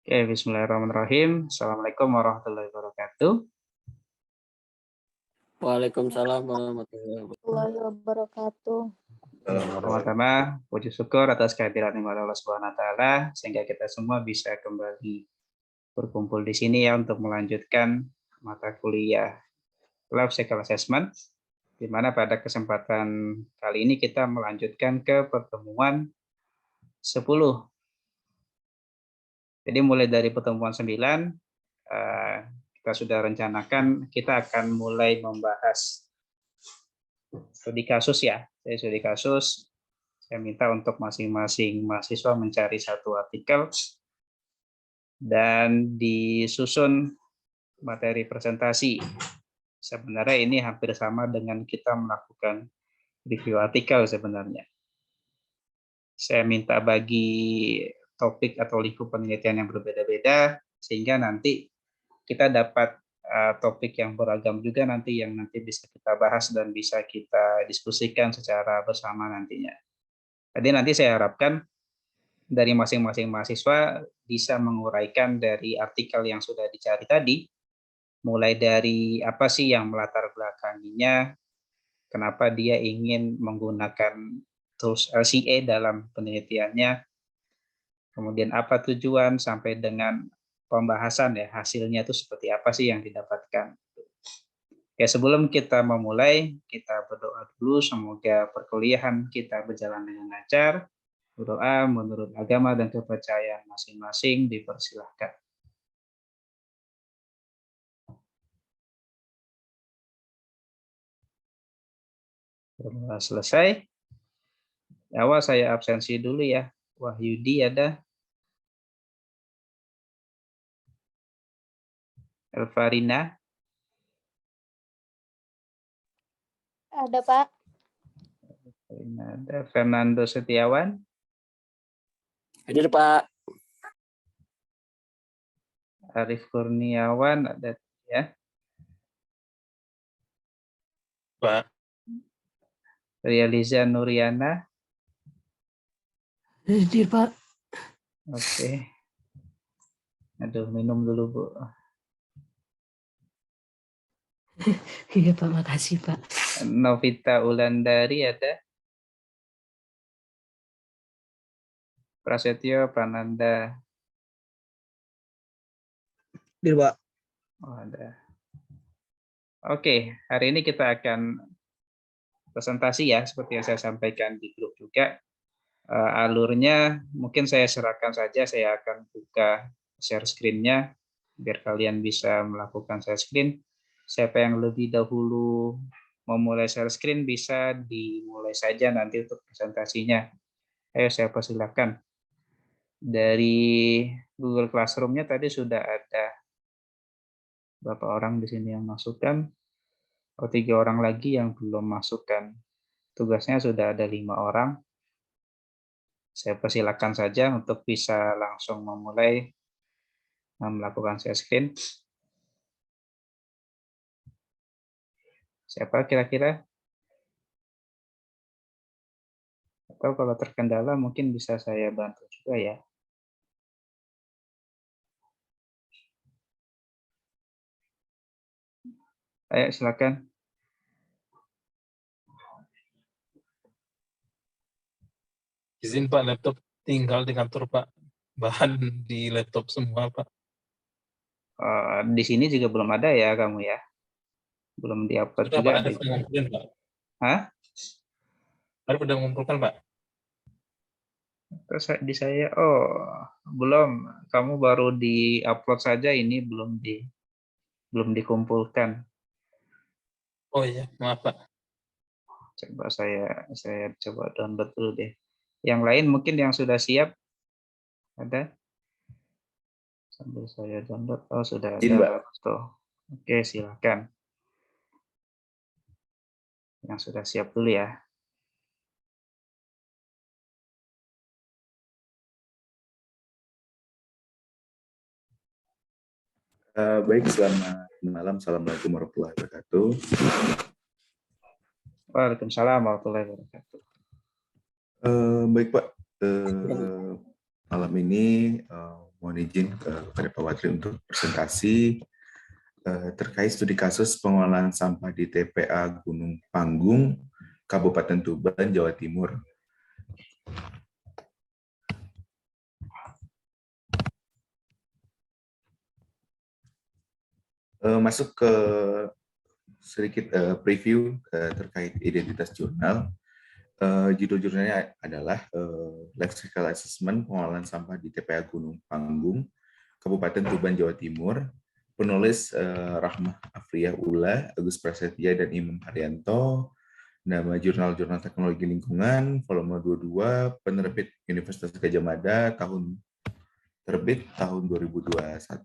Oke, bismillahirrahmanirrahim. Assalamualaikum warahmatullahi wabarakatuh. Waalaikumsalam warahmatullahi wabarakatuh. Pertama-tama, puji syukur atas kehadiran Allah Subhanahu wa taala sehingga kita semua bisa kembali berkumpul di sini ya untuk melanjutkan mata kuliah Life Cycle Assessment, di mana pada kesempatan kali ini kita melanjutkan ke pertemuan 10. Jadi mulai dari pertemuan 9, kita sudah rencanakan kita akan mulai membahas studi kasus ya. Jadi studi kasus, saya minta untuk masing-masing mahasiswa mencari satu artikel dan disusun materi presentasi. Sebenarnya ini hampir sama dengan kita melakukan review artikel sebenarnya. Saya minta bagi topik atau lingkup penelitian yang berbeda-beda, sehingga nanti kita dapat topik yang beragam juga nanti yang nanti bisa kita bahas dan bisa kita diskusikan secara bersama nantinya. Jadi nanti saya harapkan dari masing-masing mahasiswa bisa menguraikan dari artikel yang sudah dicari tadi, mulai dari apa sih yang melatar belakanginya, kenapa dia ingin menggunakan tools LCA dalam penelitiannya, kemudian apa tujuan sampai dengan pembahasan ya, hasilnya itu seperti apa sih yang didapatkan. Oke, sebelum kita memulai, kita berdoa dulu semoga perkuliahan kita berjalan dengan lancar. Berdoa menurut agama dan kepercayaan masing-masing, dipersilahkan. Berdoa selesai. Awal saya absensi dulu ya. Wahyudi ada. Elvarina. Ada, Pak. Ada Fernando Setiawan. Hadir, Pak. Arif Kurniawan ada ya. Pak. Rializa Nuriana. Hadir, Pak. Oke. Aduh, minum dulu, Bu. Iya Pak, makasih Pak. Novita Ulandari ada. Prasetyo Prananda. Hadir, Pak. Oh, ada. Oke, hari ini kita akan presentasi ya, seperti yang saya sampaikan di grup juga. Alurnya mungkin saya serahkan saja, saya akan buka share screen-nya biar kalian bisa melakukan share screen. Siapa yang lebih dahulu memulai share screen bisa dimulai saja nanti untuk presentasinya. Ayo saya persilakan. Dari Google Classroom-nya tadi sudah ada berapa orang di sini yang masukkan? Oh, 3 orang lagi yang belum masukkan. Tugasnya sudah ada 5 orang. Saya persilakan saja untuk bisa langsung memulai melakukan share screen. Siapa kira-kira? Atau kalau terkendala mungkin bisa saya bantu juga ya. Ayo silakan. Izin Pak, laptop tinggal di kantor Pak. Bahan di laptop semua Pak. Di sini juga belum ada ya kamu ya? Belum di-upload Sudah juga. Pak, ada sudah ngumpulin Pak. Hah? Ada sudah mengumpulkan Pak. Terus di saya, oh belum. Kamu baru di-upload saja, ini belum dikumpulkan. Oh iya, maaf Pak. Coba saya coba download dulu deh. Yang lain mungkin yang sudah siap ada? Sambil saya download. Oh sudah ada. Tuh. Oke silakan. Yang sudah siap dulu ya. Baik, selamat malam. Assalamualaikum warahmatullahi wabarakatuh. Waalaikumsalam warahmatullahi wabarakatuh. Baik Pak, malam ini mohon izin kepada Pak Watri untuk presentasi terkait studi kasus pengelolaan sampah di TPA Gunung Panggung, Kabupaten Tuban, Jawa Timur. Masuk ke sedikit preview terkait identitas jurnal. Judul jurnalnya adalah Life Cycle Assessment Pengelolaan Sampah di TPA Gunung Panggung, Kabupaten Tuban, Jawa Timur. Penulis Rahmah Afriyah Ula, Agus Prasetya, dan Imam Haryanto. Nama Jurnal Teknologi Lingkungan, volume 22, penerbit Universitas Gadjah Mada, terbit tahun 2021.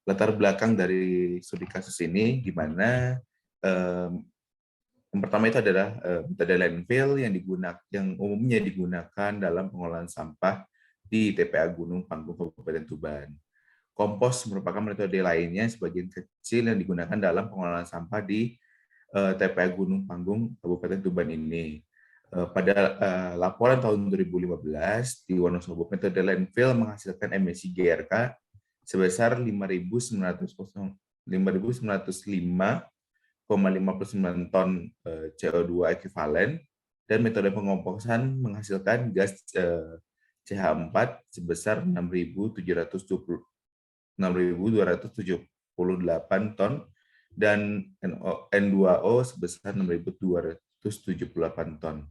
Latar belakang dari studi kasus ini, di mana yang pertama itu adalah metode landfill yang umumnya digunakan dalam pengelolaan sampah di TPA Gunung Panggung, Kabupaten Tuban. Kompos merupakan metode lainnya sebagian kecil yang digunakan dalam pengelolaan sampah di TPA Gunung Panggung, Kabupaten Tuban ini. Pada laporan tahun 2015 di Wonosobo, metode landfill menghasilkan emisi GRK sebesar 5.905,59 ton CO2 ekivalen, dan metode pengomposan menghasilkan gas CH4 sebesar 6.278 ton dan N2O sebesar 6.278 ton.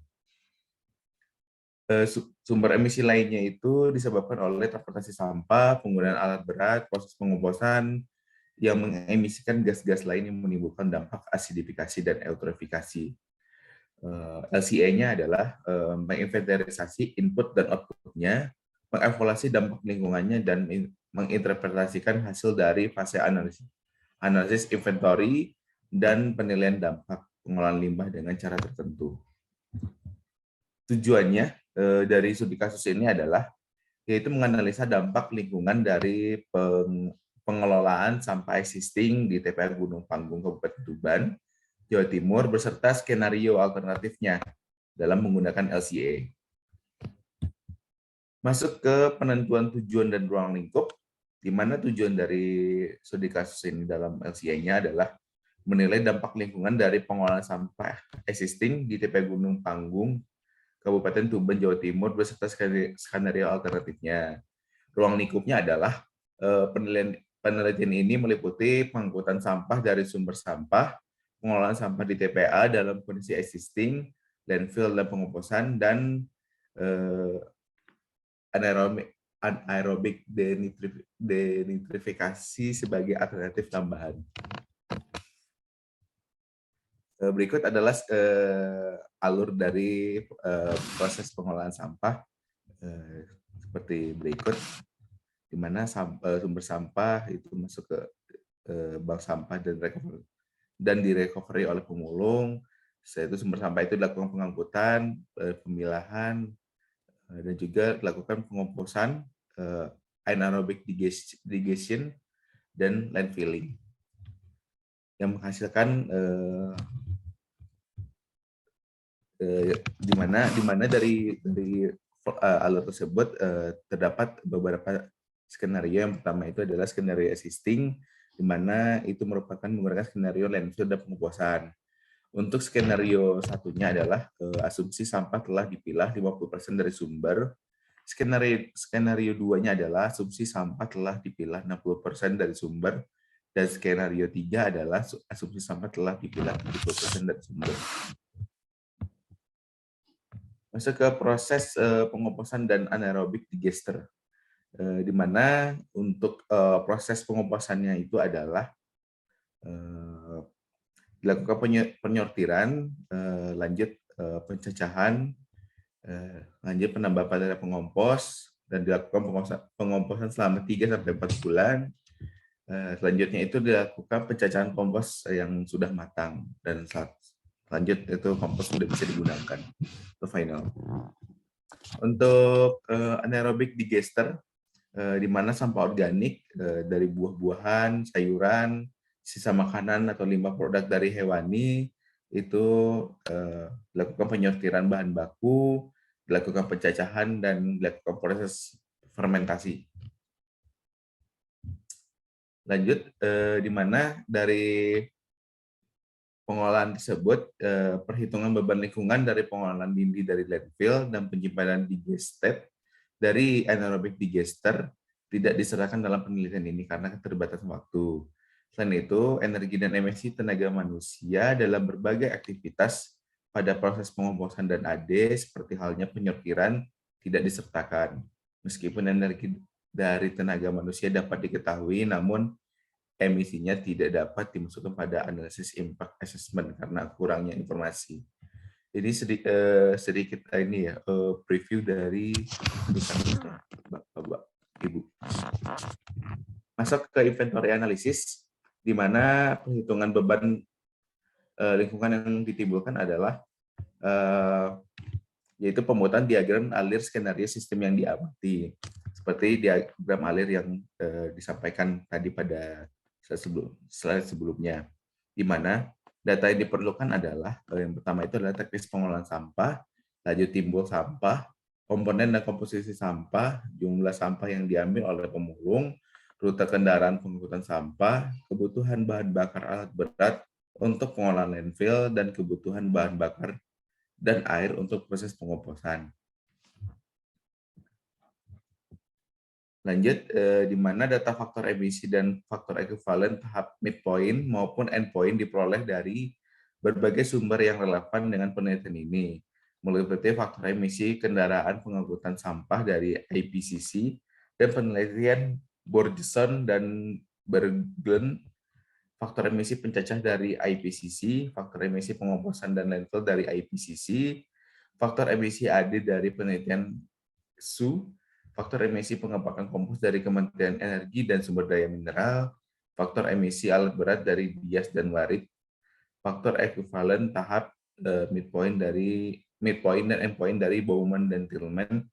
Sumber emisi lainnya itu disebabkan oleh transportasi sampah, penggunaan alat berat, proses pengomposan yang mengemisikan gas-gas lain yang menimbulkan dampak asidifikasi dan eutrofifikasi. LCA-nya adalah menginventarisasi input dan output-nya, mengevaluasi dampak lingkungannya, dan menginterpretasikan hasil dari fase analisis inventory dan penilaian dampak pengolahan limbah dengan cara tertentu. Tujuannya dari studi kasus ini adalah yaitu menganalisa dampak lingkungan dari pengelolaan sampah existing di TPA Gunung Panggung, Kabupaten Tuban, Jawa Timur, beserta skenario alternatifnya dalam menggunakan LCA. Masuk ke penentuan tujuan dan ruang lingkup, di mana tujuan dari studi kasus ini dalam LCA-nya adalah menilai dampak lingkungan dari pengelolaan sampah existing di TPA Gunung Panggung, Kabupaten Tuban, Jawa Timur, beserta skenario alternatifnya. Ruang lingkupnya adalah penelitian ini meliputi pengangkutan sampah dari sumber sampah, pengelolaan sampah di TPA dalam kondisi existing, landfill dan pengomposan, dan anaerobik denitrifikasi sebagai alternatif tambahan. Berikut adalah alur dari proses pengolahan sampah seperti berikut, di mana sumber sampah itu masuk ke bank sampah dan direcovery oleh pemulung. Setelah itu sumber sampah itu dilakukan pengangkutan, pemilahan, dan juga dilakukan pengomposan, anaerobic digestion, dan landfilling, yang menghasilkan di mana dari alur tersebut terdapat beberapa skenario. Yang pertama itu adalah skenario existing, di mana itu merupakan menggunakan skenario landfill dan pengomposan. Untuk skenario satunya adalah asumsi sampah telah dipilah 50% dari sumber. Skenario 2-nya adalah asumsi sampah telah dipilah 60% dari sumber. Dan skenario 3 adalah asumsi sampah telah dipilah 70% dari sumber. Masuk ke proses pengomposan dan anaerobik digester, di mana untuk proses pengomposannya itu adalah dilakukan penyortiran, lanjut pencacahan, lanjut penambahan pada pengompos, dan dilakukan pengomposan selama 3-4 bulan. Selanjutnya itu dilakukan pencacahan kompos yang sudah matang, dan lanjut itu kompos sudah bisa digunakan. Itu final. Untuk anaerobic digester, di mana sampah organik dari buah-buahan, sayuran, sisa makanan atau limbah produk dari hewani itu dilakukan penyortiran bahan baku, dilakukan pencacahan, dan dilakukan proses fermentasi. Lanjut, di mana dari pengolahan tersebut, perhitungan beban lingkungan dari pengolahan dindi dari landfill dan penyimpanan digestate dari anaerobic digester tidak disertakan dalam penelitian ini karena keterbatasan waktu. Selain itu, energi dan emisi tenaga manusia dalam berbagai aktivitas pada proses pengomposan dan AD seperti halnya penyortiran tidak disertakan. Meskipun energi dari tenaga manusia dapat diketahui, namun emisinya tidak dapat dimasukkan pada analisis impact assessment karena kurangnya informasi. Jadi sedikit ini ya preview dari Bapak Ibu. Masuk ke inventory analysis, di mana perhitungan beban lingkungan yang ditimbulkan adalah yaitu pembuatan diagram alir skenario sistem yang diamati, seperti diagram alir yang disampaikan tadi pada slide sebelumnya, di mana data yang diperlukan adalah yang pertama itu adalah teknis pengolahan sampah, laju timbul sampah, komponen dan komposisi sampah, jumlah sampah yang diambil oleh pemulung, rute kendaraan pengangkutan sampah, kebutuhan bahan bakar alat berat untuk pengolahan landfill, dan kebutuhan bahan bakar dan air untuk proses pengomposan. Lanjut, di mana data faktor emisi dan faktor ekuivalen tahap midpoint maupun endpoint diperoleh dari berbagai sumber yang relevan dengan penelitian ini, meliputi faktor emisi kendaraan pengangkutan sampah dari IPCC dan penelitian Borgeson dan Berglen, faktor emisi pencacah dari IPCC, faktor emisi pengomposan dan landfill dari IPCC, faktor emisi AD dari penelitian SU, faktor emisi pengembangan kompos dari Kementerian Energi dan Sumber Daya Mineral, faktor emisi alat berat dari Dias dan Warid, faktor ekuivalen tahap midpoint dan endpoint dari Bowman dan Tillman,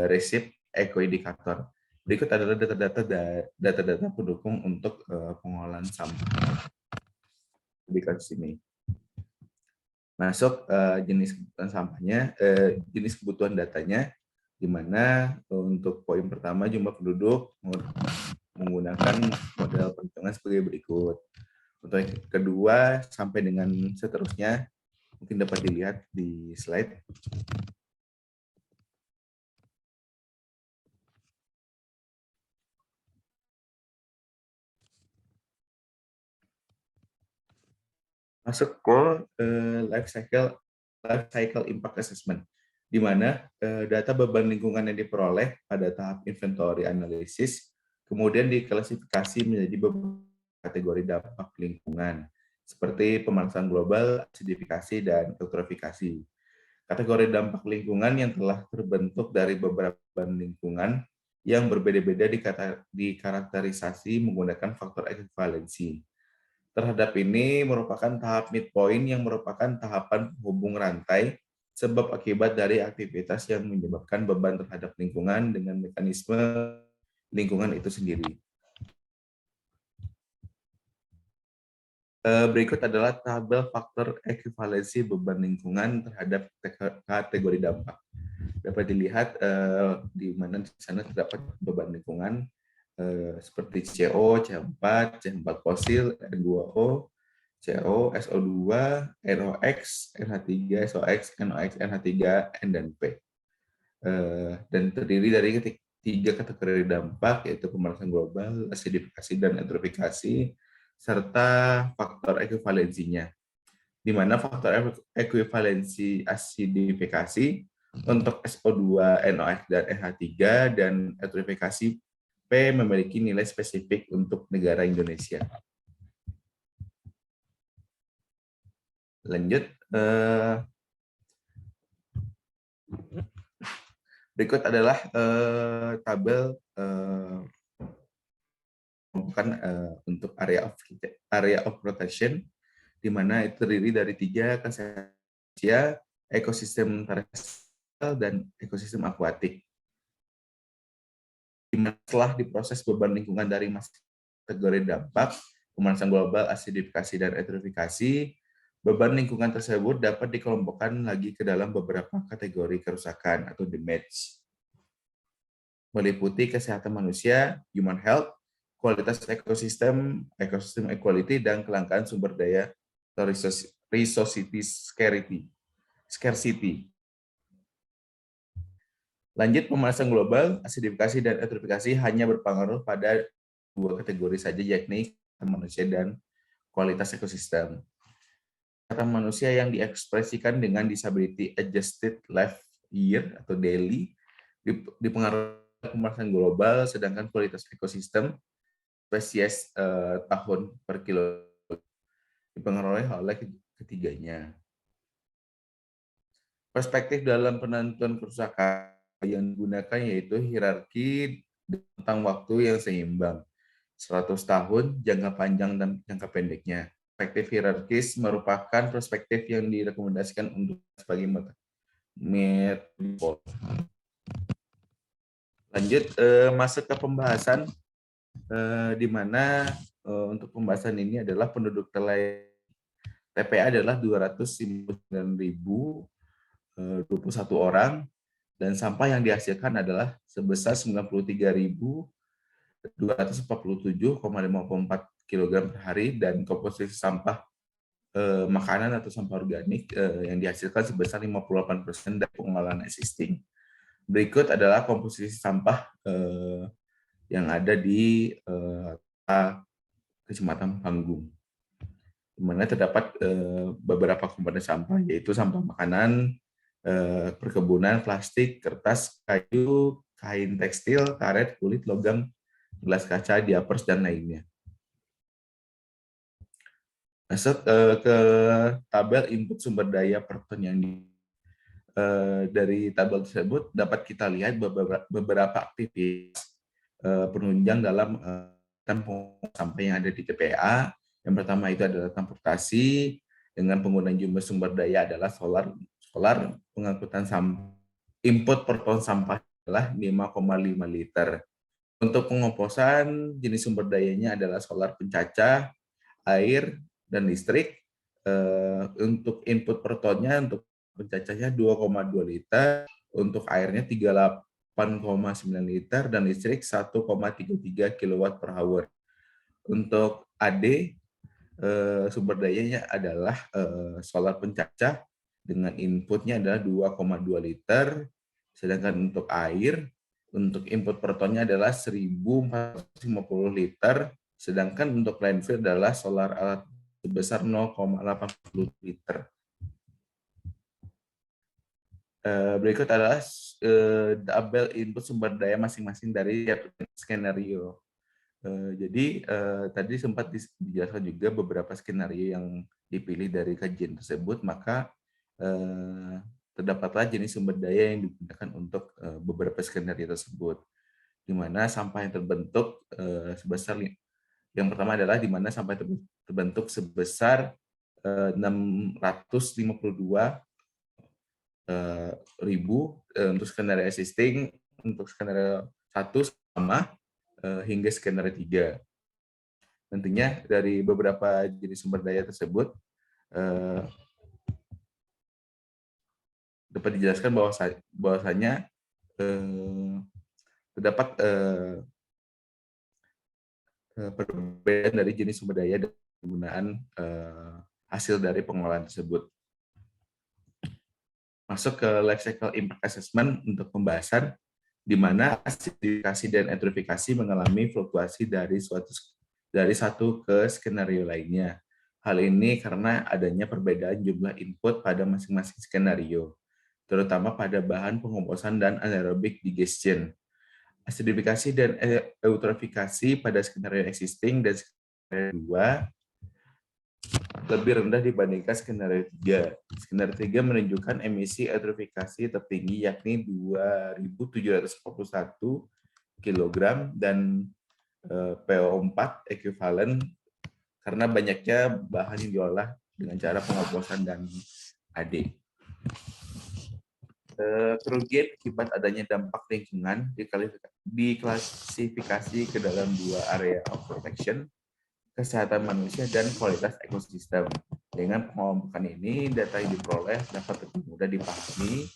resip ekoindikator. Berikut adalah data-data pendukung untuk pengolahan sampah di kasus ini. Masuk jenis kebutuhan sampahnya, jenis kebutuhan datanya, di mana untuk poin pertama jumlah penduduk menggunakan model perhitungan sebagai berikut. Untuk yang kedua sampai dengan seterusnya mungkin dapat dilihat di slide. Masuk ke life cycle impact assessment, di mana data beban lingkungan yang diperoleh pada tahap inventory analysis kemudian diklasifikasi menjadi beberapa kategori dampak lingkungan, seperti pemanasan global, asidifikasi, dan eutrofifikasi. Kategori dampak lingkungan yang telah terbentuk dari beberapa beban lingkungan yang berbeda-beda dikarakterisasi menggunakan faktor ekuivalensi. Terhadap ini merupakan tahap midpoint yang merupakan tahapan penghubung rantai sebab akibat dari aktivitas yang menyebabkan beban terhadap lingkungan dengan mekanisme lingkungan itu sendiri. Berikut adalah tabel faktor ekuivalensi beban lingkungan terhadap kategori dampak. Dapat dilihat di mana di sana terdapat beban lingkungan seperti CO, CH4, CH4 fosil, N2O, CO, SO2, NOx, NH3, SOx, NOx, NH3, N dan P. Dan terdiri dari 3 kategori dampak, yaitu pemanasan global, asidifikasi, dan eutrofifikasi, serta faktor ekuivalensinya. Di mana faktor ekuivalensi asidifikasi untuk SO2, NOx, dan NH3, dan eutrofifikasi P memiliki nilai spesifik untuk negara Indonesia. Lanjut. Berikut adalah tabel untuk area of protection, di mana itu terdiri dari 3 kategori, ekosistem terestrial dan ekosistem akuatik. Setelah diproses beban lingkungan dari kategori dampak, pemanasan global, asidifikasi, dan eutrofifikasi, beban lingkungan tersebut dapat dikelompokkan lagi ke dalam beberapa kategori kerusakan atau damage. meliputi kesehatan manusia, human health, kualitas ekosistem, ekosistem equality, dan kelangkaan sumber daya atau resource scarcity. Lanjut, pemanasan global, asidifikasi dan eutrofifikasi hanya berpengaruh pada 2 kategori saja, yakni manusia dan kualitas ekosistem. Kesehatan manusia yang diekspresikan dengan disability adjusted life year atau DALY dipengaruhi pemanasan global, sedangkan kualitas ekosistem spesies tahun per kilo dipengaruhi oleh ketiganya. Perspektif dalam penentuan kerusakan yang digunakan yaitu hierarki tentang waktu yang seimbang, 100 tahun, jangka panjang dan jangka pendeknya. Perspektif hierarkis merupakan perspektif yang direkomendasikan untuk sebagai metode. Lanjut, masuk ke pembahasan di mana untuk pembahasan ini adalah penduduk TPA adalah 259.021 orang, dan sampah yang dihasilkan adalah sebesar 93.247,54 kg per hari, dan komposisi sampah makanan atau sampah organik yang dihasilkan sebesar 58% dari pengolahan existing. Berikut adalah komposisi sampah yang ada di Kecamatan Panggung, di mana terdapat beberapa komponen sampah, yaitu sampah makanan, perkebunan, plastik, kertas, kayu, kain tekstil, karet, kulit, logam, gelas kaca, diapers, dan lainnya. Masuk ke tabel input sumber daya per ton yang dari tabel tersebut dapat kita lihat beberapa aktivitas penunjang dalam sampah yang ada di TPA. Yang pertama itu adalah transportasi dengan penggunaan jumlah sumber daya adalah solar, pengangkutan sampah. Input per ton sampah adalah 5,5 liter. Untuk pengomposan, jenis sumber dayanya adalah solar pencacah, air, dan listrik. Untuk input per tonnya, untuk pencacahnya 2,2 liter, untuk airnya 38,9 liter, dan listrik 1,33 kWh. Untuk AD, sumber dayanya adalah solar pencacah dengan inputnya adalah 2,2 liter, sedangkan untuk air, untuk input per tonnya adalah 1.450 liter, sedangkan untuk landfill adalah solar alat sebesar 0,80 liter. Berikut adalah tabel input sumber daya masing-masing dari skenario. Jadi tadi sempat dijelaskan juga beberapa skenario yang dipilih dari kajian tersebut, maka terdapatlah jenis sumber daya yang digunakan untuk beberapa skenario tersebut, di mana sampah yang terbentuk sebesar, yang pertama adalah di mana sampah terbentuk sebesar 652.000 untuk skenario existing, untuk skenario 1 sama hingga skenario 3. Tentunya dari beberapa jenis sumber daya tersebut dapat dijelaskan bahwasanya terdapat perbedaan dari jenis sumber daya dan penggunaan hasil dari pengolahan tersebut. Masuk ke life cycle impact assessment untuk pembahasan, di mana asidifikasi dan eutrofifikasi mengalami fluktuasi dari satu ke skenario lainnya. Hal ini karena adanya perbedaan jumlah input pada masing-masing skenario, terutama pada bahan pengomposan dan anaerobic digestion. Asidifikasi dan eutrofifikasi pada skenario existing dan skenario 2 lebih rendah dibandingkan skenario 3. Skenario 3 menunjukkan emisi eutrofikasi tertinggi, yakni 2.741 kg dan PO4 ekuivalen karena banyaknya bahan yang diolah dengan cara pengomposan dan AD. Kerugian akibat adanya dampak lingkungan diklasifikasi ke dalam 2 area of protection, kesehatan manusia dan kualitas ekosistem. Dengan pengelompokan ini, data yang diperoleh dapat lebih mudah dipahami,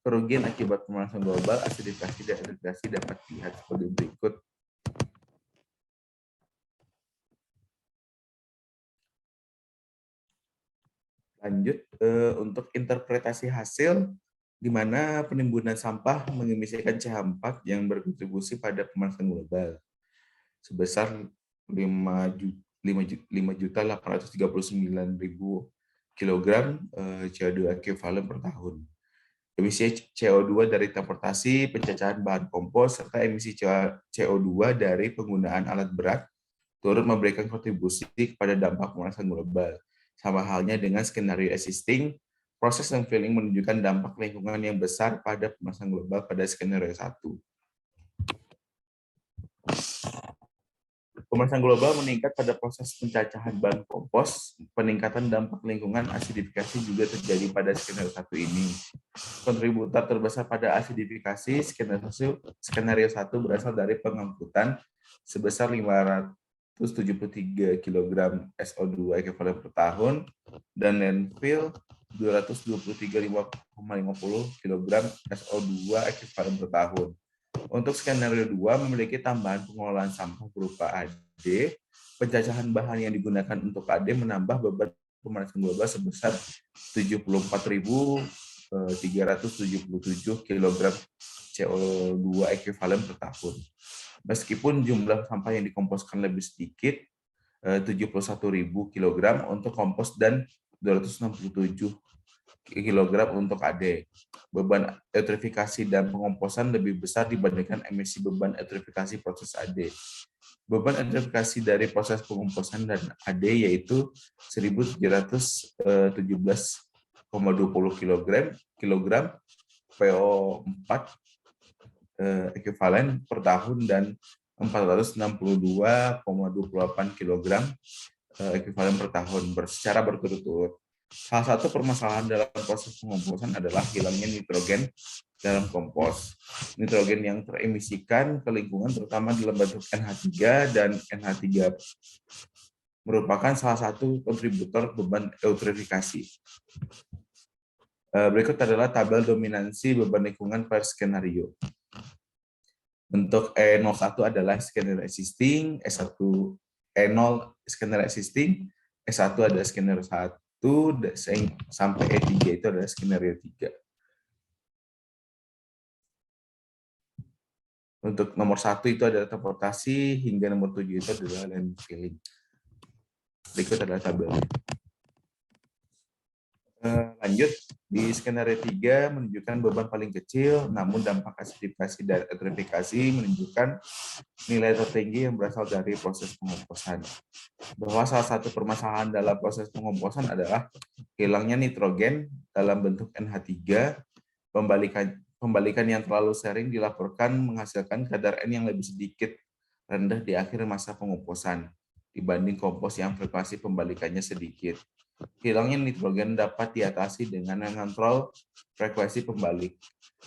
Kerugian akibat pemanasan global, asidifikasi dan eutrofifikasi dapat dilihat sebagai berikut. Lanjut untuk interpretasi hasil, di mana penimbunan sampah mengemisikan CH4 yang berkontribusi pada pemanasan global sebesar 5.839.000 kg CO2 ekuivalen per tahun. Emisi CO2 dari transportasi, pencacahan bahan kompos, serta emisi CO2 dari penggunaan alat berat turut memberikan kontribusi kepada dampak pemanasan global. Sama halnya dengan skenario existing, proses dan filling menunjukkan dampak lingkungan yang besar pada pemanasan global pada skenario 1. Pemanasan global meningkat pada proses pencacahan bahan kompos. Peningkatan dampak lingkungan asidifikasi juga terjadi pada skenario 1 ini. Kontributor terbesar pada asidifikasi skenario 1 berasal dari pengangkutan sebesar 573 kg SO2 ekuivalen per tahun dan landfill 223,50 kg SO2 ekuivalen per tahun. Untuk skenario 2 memiliki tambahan pengelolaan sampah berupa AD. Pencacahan bahan yang digunakan untuk AD menambah beban pemanasan global sebesar 74.377 kg CO2 ekuivalen per tahun. Meskipun jumlah sampah yang dikomposkan lebih sedikit, 71.000 kg untuk kompos dan 267 kg untuk AD. Beban eutrofifikasi dan pengomposan lebih besar dibandingkan emisi beban eutrofifikasi proses AD. Beban eutrofifikasi dari proses pengomposan dan AD yaitu 1.717,20 kg PO4 ekuivalen per tahun dan 462,28 kg ekuivalen per tahun secara berturut-turut. Salah satu permasalahan dalam proses pengomposan adalah hilangnya nitrogen dalam kompos. Nitrogen yang teremisikan ke lingkungan terutama dalam bentuk NH3 dan NH3 merupakan salah satu kontributor beban eutrofifikasi. Berikut adalah tabel dominansi beban lingkungan per skenario. Untuk E01 adalah skenario existing, E1 E0 skenario existing, E1 adalah skenario 1, sampai E3 itu adalah skenario 3. Untuk nomor 1 itu adalah transportasi, hingga nomor 7 itu adalah landfilling. Berikut adalah tabelnya. Lanjut, di skenario 3 menunjukkan beban paling kecil, namun dampak asidifikasi dan eutrofifikasi menunjukkan nilai tertinggi yang berasal dari proses pengomposan. Bahwa salah satu permasalahan dalam proses pengomposan adalah hilangnya nitrogen dalam bentuk NH3, pembalikan yang terlalu sering dilaporkan menghasilkan kadar N yang lebih sedikit rendah di akhir masa pengomposan dibanding kompos yang frekuensi pembalikannya sedikit. Hilangnya nitrogen dapat diatasi dengan mengontrol frekuensi pembalik.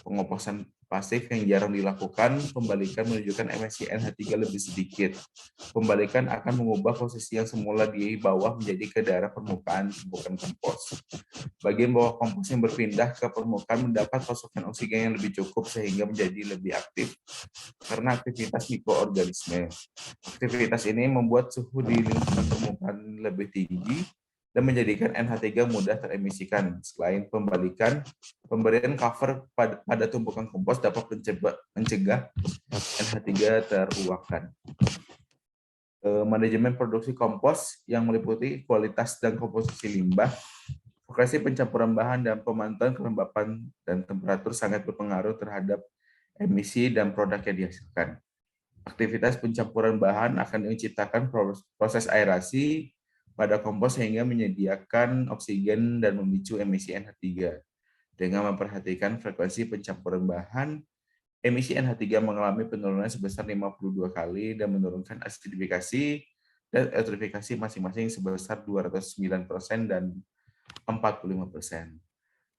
Pengomposan pasif yang jarang dilakukan, pembalikan menunjukkan emisi NH3 lebih sedikit. Pembalikan akan mengubah posisi yang semula di bawah menjadi ke daerah permukaan tumpukan kompos. Bagian bawah kompos yang berpindah ke permukaan mendapat pasokan oksigen yang lebih cukup sehingga menjadi lebih aktif karena aktivitas mikroorganisme. Aktivitas ini membuat suhu di lingkungan permukaan lebih tinggi dan menjadikan NH3 mudah teremisikan. Selain pembalikan, pemberian cover pada tumpukan kompos dapat mencegah NH3 teruapkan. Manajemen produksi kompos yang meliputi kualitas dan komposisi limbah, frekuensi pencampuran bahan, dan pemantauan kelembapan dan temperatur sangat berpengaruh terhadap emisi dan produk yang dihasilkan. Aktivitas pencampuran bahan akan menciptakan proses aerasi pada kompos sehingga menyediakan oksigen dan memicu emisi NH3. Dengan memperhatikan frekuensi pencampuran bahan, emisi NH3 mengalami penurunan sebesar 52 kali dan menurunkan asidifikasi dan eutrofifikasi masing-masing sebesar 209% dan 45%.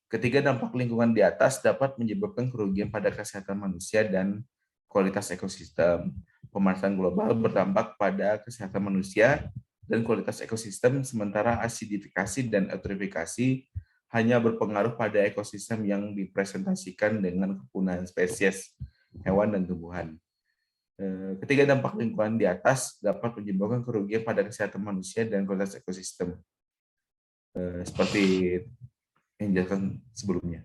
Ketiga dampak lingkungan di atas dapat menyebabkan kerugian pada kesehatan manusia dan kualitas ekosistem. Pemanasan global berdampak pada kesehatan manusia dan kualitas ekosistem, sementara asidifikasi dan eutrofifikasi hanya berpengaruh pada ekosistem yang dipresentasikan dengan kepunahan spesies hewan dan tumbuhan. Ketiga dampak lingkungan di atas dapat menyebabkan kerugian pada kesehatan manusia dan kualitas ekosistem. Seperti yang dijelaskan sebelumnya.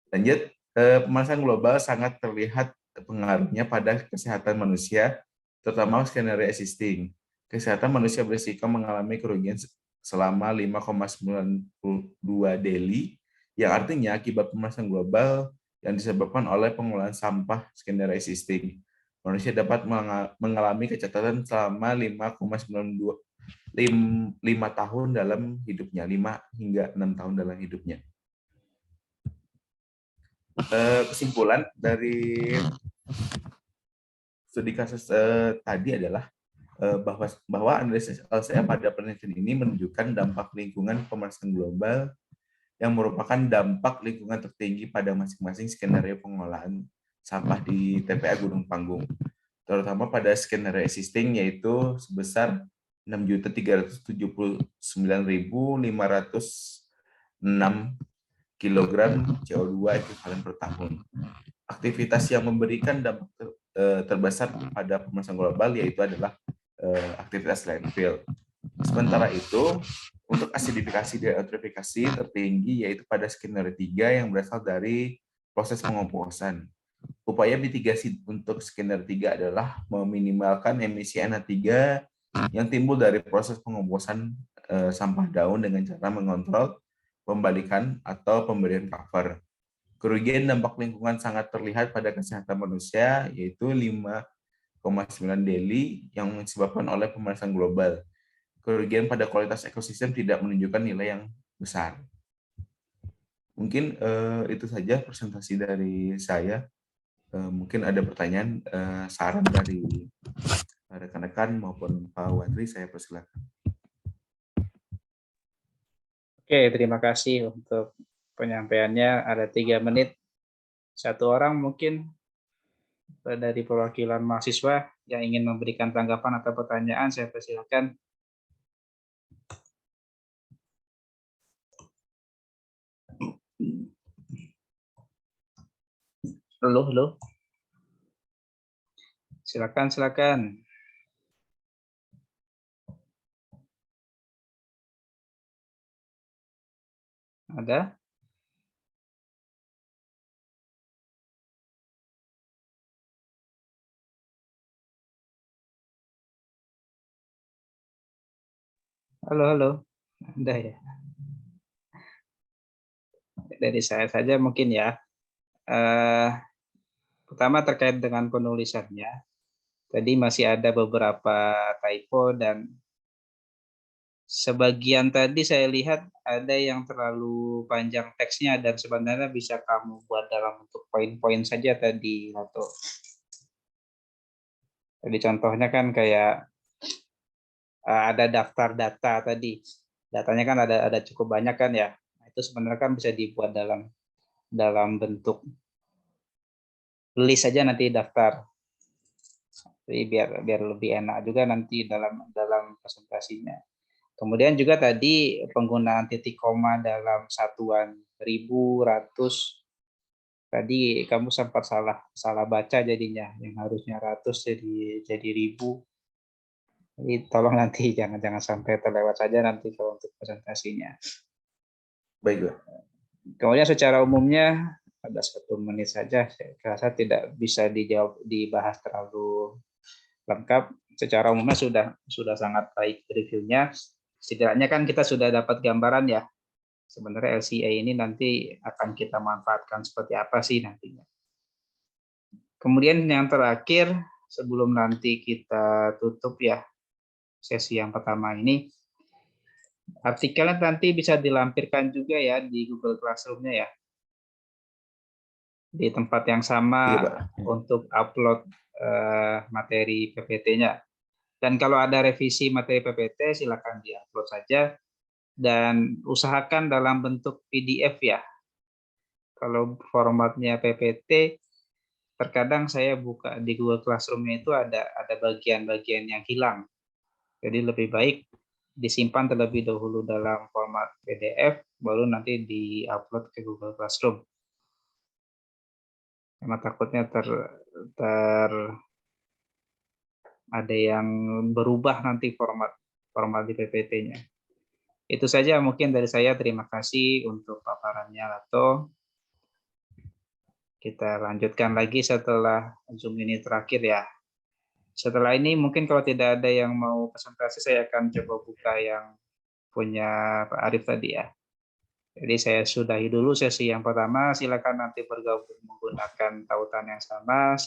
Lanjut, pemanasan global sangat terlihat pengaruhnya pada kesehatan manusia, terutama skenario existing. Kesehatan manusia berisiko mengalami kerugian selama 5,92 daily, yang artinya akibat pemanasan global yang disebabkan oleh pengolahan sampah skenario existing. Manusia dapat mengalami kecacatan selama 5 tahun dalam hidupnya, 5 hingga 6 tahun dalam hidupnya. Kesimpulan dari studi kasus tadi adalah bahwa analisis LCA pada penelitian ini menunjukkan dampak lingkungan pemanasan global yang merupakan dampak lingkungan tertinggi pada masing-masing skenario pengolahan sampah di TPA Gunung Panggung, terutama pada skenario existing yaitu sebesar 6.379.506 kg CO2 ekuivalen per tahun. Aktivitas yang memberikan dampak terbesar pada pemanasan global yaitu adalah aktivitas landfill. Sementara itu, untuk asidifikasi dan eutrofikasi tertinggi yaitu pada skenario 3 yang berasal dari proses pengomposan. Upaya mitigasi untuk skenario 3 adalah meminimalkan emisi NH3 yang timbul dari proses pengomposan sampah daun dengan cara mengontrol pembalikan atau pemberian cover. Kerugian dampak lingkungan sangat terlihat pada kesehatan manusia, yaitu 5,9 daily yang disebabkan oleh pemanasan global. Kerugian pada kualitas ekosistem tidak menunjukkan nilai yang besar. Mungkin itu saja presentasi dari saya. Mungkin ada pertanyaan, saran dari rekan-rekan maupun Pak Wadri, saya persilakan. Oke, terima kasih untuk penyampaiannya. Ada 3 menit. Satu orang mungkin dari perwakilan mahasiswa yang ingin memberikan tanggapan atau pertanyaan, saya persilakan. Halo. Silakan. Ada? Halo. Ada ya? Dari saya saja mungkin ya. Pertama terkait dengan penulisannya. Tadi masih ada beberapa typo dan sebagian tadi saya lihat ada yang terlalu panjang teksnya dan sebenarnya bisa kamu buat dalam bentuk poin-poin saja tadi, atau tadi contohnya kan kayak ada daftar data tadi, datanya kan ada cukup banyak kan ya, itu sebenarnya kan bisa dibuat dalam bentuk list saja nanti daftar, jadi biar lebih enak juga nanti dalam presentasinya. Kemudian juga tadi penggunaan titik koma dalam satuan ribu, ratus. Tadi kamu sempat salah baca jadinya, yang harusnya ratus jadi ribu. Jadi tolong nanti jangan sampai terlewat saja nanti kalau untuk presentasinya. Baik, Pak. Kemudian secara umumnya ada 1 menit saja, saya rasa tidak bisa dibahas terlalu lengkap. Secara umumnya sudah sangat baik reviewnya. Setidaknya kan kita sudah dapat gambaran ya, sebenarnya LCA ini nanti akan kita manfaatkan seperti apa sih nantinya. Kemudian yang terakhir, sebelum nanti kita tutup ya sesi yang pertama ini, artikelnya nanti bisa dilampirkan juga ya di Google Classroom-nya ya, di tempat yang sama Iya, Pak. untuk upload materi PPT-nya. Dan kalau ada revisi materi PPT, silakan di-upload saja. Dan usahakan dalam bentuk PDF ya. Kalau formatnya PPT, terkadang saya buka di Google Classroom itu ada bagian-bagian yang hilang. Jadi lebih baik disimpan terlebih dahulu dalam format PDF, baru nanti di-upload ke Google Classroom. Karena takutnya ada yang berubah nanti format di PPT-nya. Itu saja mungkin dari saya. Terima kasih untuk paparannya, Lato. Kita lanjutkan lagi setelah Zoom ini terakhir ya. Setelah ini mungkin kalau tidak ada yang mau presentasi, saya akan coba buka yang punya Pak Arief tadi ya. Jadi saya sudahi dulu sesi yang pertama. Silakan nanti bergabung menggunakan tautan yang sama.